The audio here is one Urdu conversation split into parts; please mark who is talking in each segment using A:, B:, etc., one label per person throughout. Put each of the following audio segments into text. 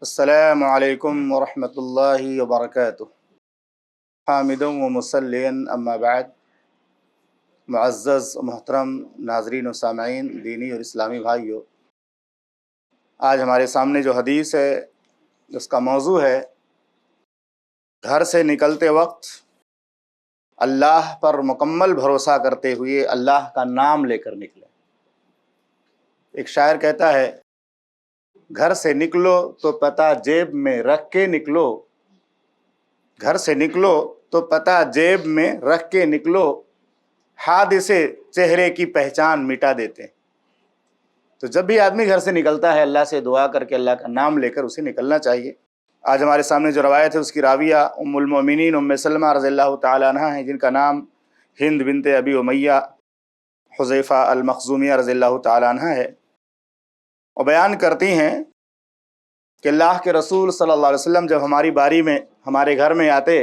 A: السلام علیکم ورحمۃ اللہ وبرکاتہ۔ حامد و مسلین اما بعد، معزز و محترم ناظرین و سامعین، دینی اور اسلامی بھائیوں، آج ہمارے سامنے جو حدیث ہے اس کا موضوع ہے گھر سے نکلتے وقت اللہ پر مکمل بھروسہ کرتے ہوئے اللہ کا نام لے کر نکلے۔ ایک شاعر کہتا ہے، گھر سے نکلو تو پتہ جیب میں رکھ کے نکلو، گھر سے نکلو تو پتہ جیب میں رکھ کے نکلو، حادثے چہرے کی پہچان مٹا دیتے۔ تو جب بھی آدمی گھر سے نکلتا ہے اللہ سے دعا کر کے، اللہ کا نام لے کر اسے نکلنا چاہیے۔ آج ہمارے سامنے جو روایت ہے اس کی راویہ ام المومنین ام سلمہ رضی اللہ تعالیٰ عنہ ہیں، جن کا نام ہند بنت ابی امیہ حذیفہ المخزومیہ رضی اللہ تعالیٰ عنہ ہے، اور بیان کرتی ہیں کہ اللہ کے رسول صلی اللہ علیہ وسلم جب ہماری باری میں ہمارے گھر میں آتے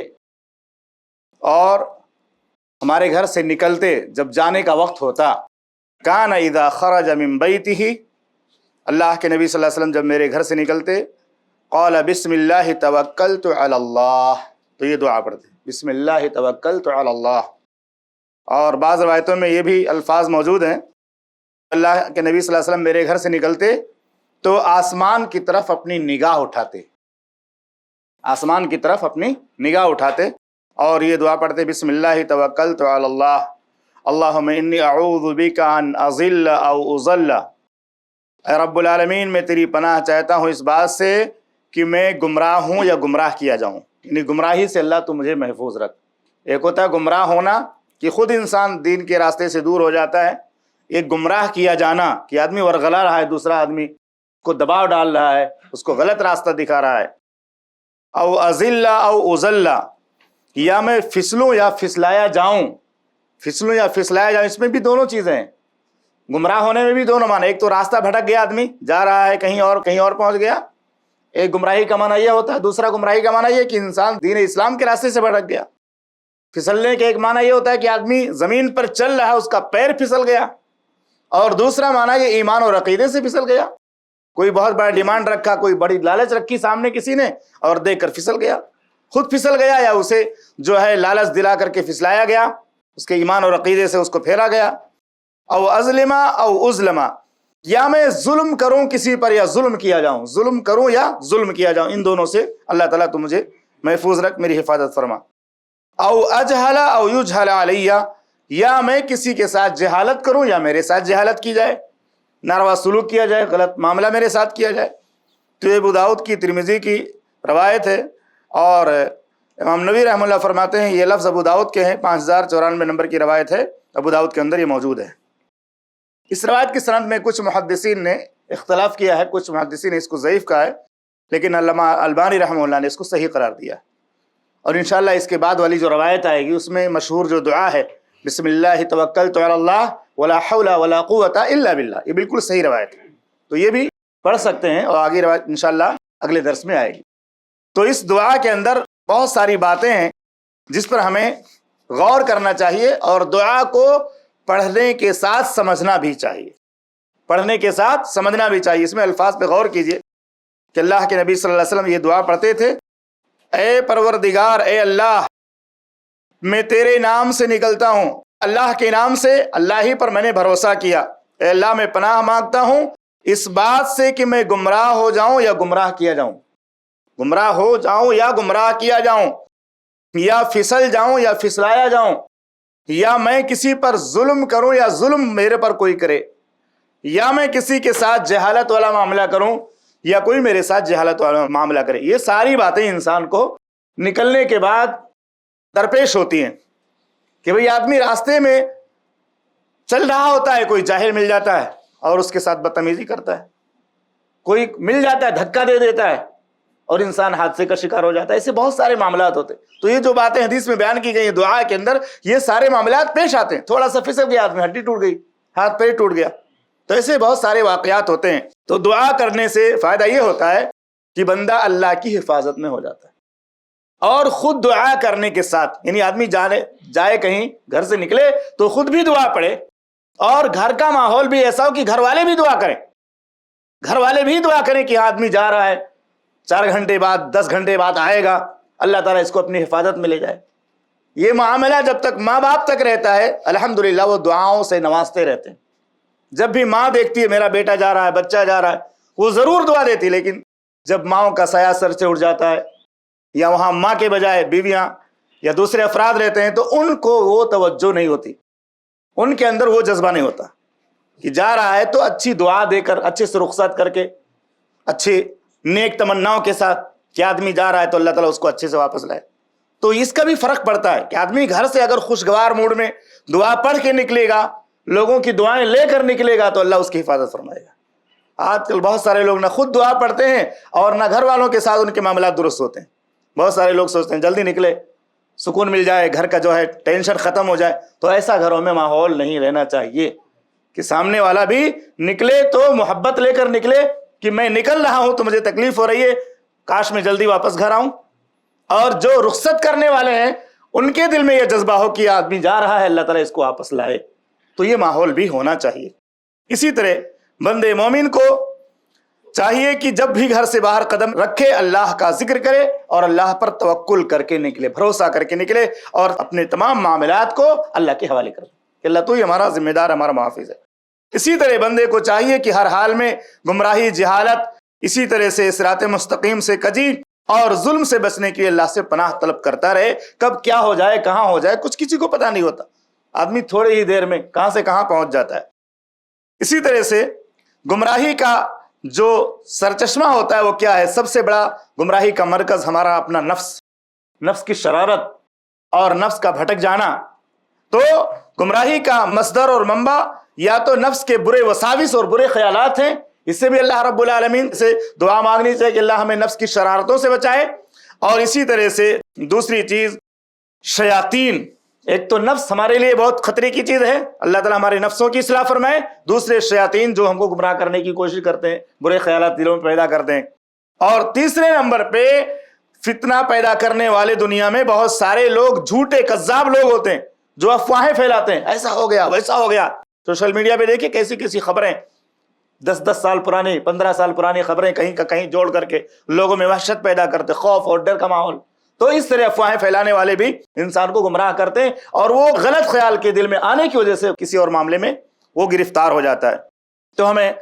A: اور ہمارے گھر سے نکلتے، جب جانے کا وقت ہوتا، کان اذا خرج من بیتہ، اللہ کے نبی صلی اللہ علیہ وسلم جب میرے گھر سے نکلتے، قال بسم اللہ توکلت علی اللہ، تو یہ دعا پڑھتے، بسم اللہ توکلت علی اللہ۔ اور بعض روایتوں میں یہ بھی الفاظ موجود ہیں، اللہ کے نبی صلی اللہ علیہ وسلم میرے گھر سے نکلتے تو آسمان کی طرف اپنی نگاہ اٹھاتے، آسمان کی طرف اپنی نگاہ اٹھاتے اور یہ دعا پڑھتے، بسم اللہ توکلت علی اللہ، اللہم انی اعوذ بک ان اضل او اضل، اے رب العالمین میں تیری پناہ چاہتا ہوں اس بات سے کہ میں گمراہ ہوں یا گمراہ کیا جاؤں، یعنی گمراہی سے اللہ تو مجھے محفوظ رکھ۔ ایک ہوتا ہے گمراہ ہونا کہ خود انسان دین کے راستے سے دور ہو جاتا ہے، ایک گمراہ کیا جانا کہ آدمی ورغلا رہا ہے، دوسرا آدمی کو دباؤ ڈال رہا ہے، اس کو غلط راستہ دکھا رہا ہے۔ او ازل او ازل، یا میں پھسلوں یا پھسلایا جاؤں، پھسلوں یا پھسلایا جاؤں، اس میں بھی دونوں چیزیں ہیں، گمراہ ہونے میں بھی دونوں معنی، ایک تو راستہ بھٹک گیا، آدمی جا رہا ہے کہیں اور پہنچ گیا، ایک گمراہی کا معنی یہ ہوتا ہے، دوسرا گمراہی کا معنی یہ کہ انسان دین اسلام کے راستے سے بھٹک گیا۔ پھسلنے کے ایک معنی یہ ہوتا ہے کہ آدمی زمین پر چل رہا ہے، اس کا پیر پھسل گیا، اور دوسرا معنی یہ ایمان اور عقیدے سے پھسل گیا، کوئی بہت بڑا ڈیمانڈ رکھا، کوئی بڑی لالچ رکھی سامنے کسی نے اور دیکھ کر پھسل گیا، خود پھسل گیا یا اسے جو ہے لالچ دلا کر کے پھسلایا گیا، اس کے ایمان اور عقیدے سے اس کو پھیرا گیا۔ او ازلما او ازلما، یا میں ظلم کروں کسی پر یا ظلم کیا جاؤں، ظلم کروں یا ظلم کیا جاؤں، ان دونوں سے اللہ تعالیٰ تو مجھے محفوظ رکھ، میری حفاظت فرما۔ او اجہل او یجہل علیہ، یا میں کسی کے ساتھ جہالت کروں یا میرے ساتھ جہالت کی جائے، ناروا سلوک کیا جائے، غلط معاملہ میرے ساتھ کیا جائے۔ تو یہ ابو داؤد کی ترمذی کی روایت ہے، اور امام نووی رحمہ اللہ فرماتے ہیں یہ لفظ ابو داؤد کے ہیں، 5094 نمبر کی روایت ہے، ابو داؤد کے اندر یہ موجود ہے۔ اس روایت کی سند میں کچھ محدثین نے اختلاف کیا ہے، کچھ محدثین نے اس کو ضعیف کہا ہے، لیکن علامہ البانی رحمہ اللہ نے اس کو صحیح قرار دیا، اور انشاءاللہ اس کے بعد والی جو روایت آئے گی اس میں مشہور جو دعا ہے، بسم اللہ توکلت علی اللہ ولا حول ولا قوت الا باللہ، یہ بالکل صحیح روایت ہے، تو یہ بھی پڑھ سکتے ہیں، اور آگے روایت انشاءاللہ اگلے درس میں آئے گی۔ تو اس دعا کے اندر بہت ساری باتیں ہیں جس پر ہمیں غور کرنا چاہیے، اور دعا کو پڑھنے کے ساتھ سمجھنا بھی چاہیے، پڑھنے کے ساتھ سمجھنا بھی چاہیے۔ اس میں الفاظ پہ غور کیجئے کہ اللہ کے نبی صلی اللہ علیہ وسلم یہ دعا پڑھتے تھے، اے پروردگار، اے اللہ، میں تیرے نام سے نکلتا ہوں، اللہ کے نام سے، اللہ ہی پر میں نے بھروسہ کیا، اے اللہ میں پناہ مانگتا ہوں اس بات سے کہ میں گمراہ ہو جاؤں یا گمراہ کیا جاؤں، گمراہ ہو جاؤں یا گمراہ کیا جاؤں، یا پھسل جاؤں یا پھسلایا جاؤں، یا میں کسی پر ظلم کروں یا ظلم میرے پر کوئی کرے، یا میں کسی کے ساتھ جہالت والا معاملہ کروں یا کوئی میرے ساتھ جہالت والا معاملہ کرے۔ یہ ساری باتیں انسان کو نکلنے کے بعد درپیش ہوتی ہیں کہ بھئی آدمی راستے میں چل رہا ہوتا ہے، کوئی جاہل مل جاتا ہے اور اس کے ساتھ بدتمیزی کرتا ہے، کوئی مل جاتا ہے دھکا دے دیتا ہے اور انسان حادثے کا شکار ہو جاتا ہے، ایسے بہت سارے معاملات ہوتے ہیں۔ تو یہ جو باتیں حدیث میں بیان کی گئی ہیں دعا کے اندر، یہ سارے معاملات پیش آتے ہیں، تھوڑا سا پھسل گیا آدمی، ہڈی ٹوٹ گئی، ہاتھ پیر ٹوٹ گیا، تو ایسے بہت سارے واقعات ہوتے ہیں۔ تو دعا کرنے سے فائدہ یہ ہوتا ہے کہ بندہ اللہ کی حفاظت میں ہو جاتا ہے، اور خود دعا کرنے کے ساتھ، یعنی آدمی جائے کہیں گھر سے نکلے تو خود بھی دعا پڑھے، اور گھر کا ماحول بھی ایسا ہو کہ گھر والے بھی دعا کریں، گھر والے بھی دعا کریں کہ آدمی جا رہا ہے، 4 گھنٹے بعد 10 گھنٹے بعد آئے گا، اللہ تعالیٰ اس کو اپنی حفاظت میں لے جائے۔ یہ معاملہ جب تک ماں باپ تک رہتا ہے الحمدللہ وہ دعاؤں سے نوازتے رہتے ہیں۔ جب بھی ماں دیکھتی ہے میرا بیٹا جا رہا ہے، بچہ جا رہا ہے، وہ ضرور دعا دیتی ہے، لیکن جب ماؤں کا سایہ سر سے اٹھ جاتا ہے یا وہاں ماں کے بجائے بیویاں یا دوسرے افراد رہتے ہیں تو ان کو وہ توجہ نہیں ہوتی، ان کے اندر وہ جذبہ نہیں ہوتا کہ جا رہا ہے تو اچھی دعا دے کر، اچھے سے رخصت کر کے، اچھی نیک تمناؤں کے ساتھ کہ آدمی جا رہا ہے تو اللہ تعالیٰ اس کو اچھے سے واپس لائے۔ تو اس کا بھی فرق پڑتا ہے کہ آدمی گھر سے اگر خوشگوار موڈ میں دعا پڑھ کے نکلے گا، لوگوں کی دعائیں لے کر نکلے گا تو اللہ اس کی حفاظت فرمائے گا۔ آج کل بہت سارے لوگ نہ خود دعا پڑھتے ہیں اور نہ گھر والوں کے ساتھ ان کے معاملات درست ہوتے ہیں۔ بہت سارے لوگ سوچتے ہیں جلدی نکلے، سکون مل جائے، گھر کا جو ہے ٹینشن ختم ہو جائے، تو ایسا گھروں میں ماحول نہیں رہنا چاہیے کہ سامنے والا بھی نکلے تو محبت لے کر نکلے کہ میں نکل رہا ہوں تو مجھے تکلیف ہو رہی ہے، کاش میں جلدی واپس گھر آؤں، اور جو رخصت کرنے والے ہیں ان کے دل میں یہ جذبہ ہو کہ آدمی جا رہا ہے، اللہ تعالیٰ اس کو واپس لائے، تو یہ ماحول بھی ہونا چاہیے۔ اسی طرح بندے مومن کو چاہیے کہ جب بھی گھر سے باہر قدم رکھے اللہ کا ذکر کرے اور اللہ پر توکل کر کے نکلے، بھروسہ کر کے نکلے، اور اپنے تمام معاملات کو اللہ کے حوالے کرے کہ اللہ تو ہی ہمارا ذمہ دار، ہمارا محافظ ہے۔ اسی طرح بندے کو چاہیے کہ ہر حال میں گمراہی، جہالت، اسی طرح سے صراط مستقیم سے کجی اور ظلم سے بچنے کے لیے اللہ سے پناہ طلب کرتا رہے۔ کب کیا ہو جائے، کہاں ہو جائے، کچھ کسی کو پتہ نہیں ہوتا، آدمی تھوڑے ہی دیر میں کہاں سے کہاں پہنچ جاتا ہے۔ اسی طرح سے گمراہی کا جو سرچشمہ ہوتا ہے وہ کیا ہے؟ سب سے بڑا گمراہی کا مرکز ہمارا اپنا نفس کی شرارت اور نفس کا بھٹک جانا۔ تو گمراہی کا مصدر اور منبع یا تو نفس کے برے وساوس اور برے خیالات ہیں، اس سے بھی اللہ رب العالمین سے دعا مانگنی چاہیے کہ اللہ ہمیں نفس کی شرارتوں سے بچائے۔ اور اسی طرح سے دوسری چیز شیاطین، ایک تو نفس ہمارے لیے بہت خطرے کی چیز ہے، اللہ تعالیٰ ہمارے نفسوں کی اصلاح فرمائے، دوسرے شیاطین جو ہم کو گمراہ کرنے کی کوشش کرتے ہیں، برے خیالات دلوں میں پیدا کرتے ہیں، اور تیسرے نمبر پہ فتنہ پیدا کرنے والے دنیا میں بہت سارے لوگ جھوٹے کذاب لوگ ہوتے ہیں جو افواہیں پھیلاتے ہیں، ایسا ہو گیا ویسا ہو گیا۔ سوشل میڈیا پہ دیکھیں کیسی کیسی خبریں، 10 سال پرانی، 15 سال پرانی خبریں کہیں کا کہیں جوڑ کر کے لوگوں میں وحشت پیدا کرتے، خوف اور ڈر کا ماحول۔ تو اس طرح افواہیں پھیلانے والے بھی انسان کو گمراہ کرتے ہیں، اور وہ غلط خیال کے دل میں آنے کی وجہ سے کسی اور معاملے میں وہ گرفتار ہو جاتا ہے۔ تو ہمیں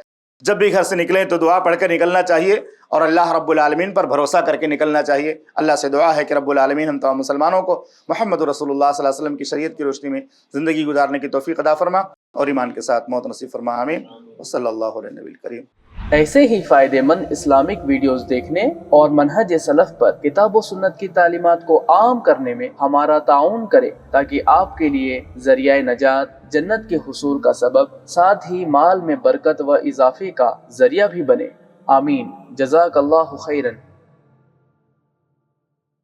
A: جب بھی گھر سے نکلیں تو دعا پڑھ کر نکلنا چاہیے اور اللہ رب العالمین پر بھروسہ کر کے نکلنا چاہیے۔ اللہ سے دعا ہے کہ رب العالمین ہم تمام مسلمانوں کو محمد رسول اللہ صلی اللہ علیہ وسلم کی شریعت کی روشنی میں زندگی گزارنے کی توفیق عطا فرما اور ایمان کے ساتھ موت نصیب فرما، آمین۔ وصلی اللہ علیہ نبی الکریم۔
B: ایسے ہی فائدہ مند اسلامک ویڈیوز دیکھنے اور منہج سلف پر کتاب و سنت کی تعلیمات کو عام کرنے میں ہمارا تعاون کرے تاکہ آپ کے لیے ذریعہ نجات، جنت کے حصول کا سبب، ساتھ ہی مال میں برکت و اضافے کا ذریعہ بھی بنے۔ آمین۔ جزاک اللہ خیرن۔